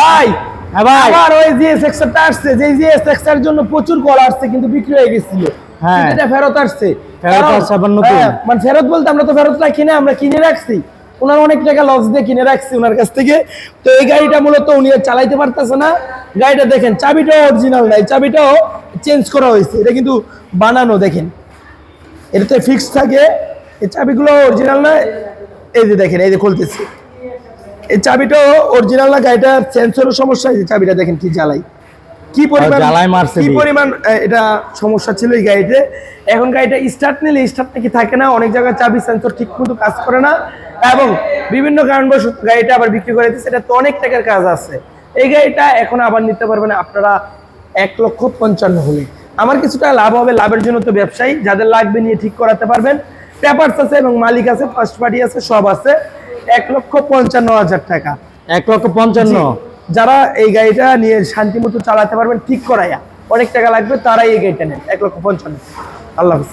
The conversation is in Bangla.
ভাই হ্যাঁ ভাই, আবার ওই জিএস এক্সআরটা আসছে, যে জিএস এক্সআর জন্য প্রচুর কল আসছে কিন্তু বিক্রি হয়ে গেছিল। হ্যাঁ। এটা ফেরত আসছে। ফেরত কারণ, আসছে আবার নতুন। মানে ফেরত বলতে আমরা তো ফেরত রাখি না, আমরা কিনে রাখছি। ওনার অনেক টাকা লস দিয়ে কিনে রাখছি ওনার কাছ থেকে। তো এই গাড়িটা মূলত উনি চালাইতে পারতেছে না। গাড়িটা দেখেন, চাবিটাও অরিজিনাল নাই, চাবিটাও চেঞ্জ করা হয়েছে। এটা কিন্তু বানানো, দেখেন এটাতে ফিক্স থাকে। এই চাবিগুলো অরিজিনাল না, এই যে দেখেন, এই যে খুলতেছি, এই চাবিটাও অরিজিনাল না। গাড়িটার সেন্সরের সমস্যা, এই চাবিটা দেখেন কি জ্বালাই, কি পরিমাণ জ্বালায় মারছে কি দিয়ে। পরিমাণ এটা সমস্যা ছিল এই গাড়িতে। এখন গাড়িটা স্টার্ট নিলে স্টার্ট নাকি থাকে না, অনেক জায়গায় চাবি সেন্সর ঠিক মতো কাজ করে না, এবং বিভিন্ন কারণবশত গাড়িটা আবার বিক্রি করে দিচ্ছে। এটা তো অনেক টাকার কাজ আছে। এই গাড়িটা এখন আবার নিতে পারবেন আপনারা 1,55,000 হলে। আমার কিছুটা লাভ হবে, লাভের জন্য তো ব্যবসায়ী, যাদের লাগবে নিয়ে ঠিক করাতে পারবেন। পেপারস আছে এবং মালিক আছে, ফার্স্ট পার্টি আছে, সব আছে। 1,55,000 টাকা। 1,55,000। যারা এই গাড়িটা নিয়ে শান্তি মতো চালাতে পারবেন ঠিক করাইয়া, অনেক টাকা লাগবে, তারাই এই গাড়িটা নেন। 1,55,000। আল্লাহ হাফেজ।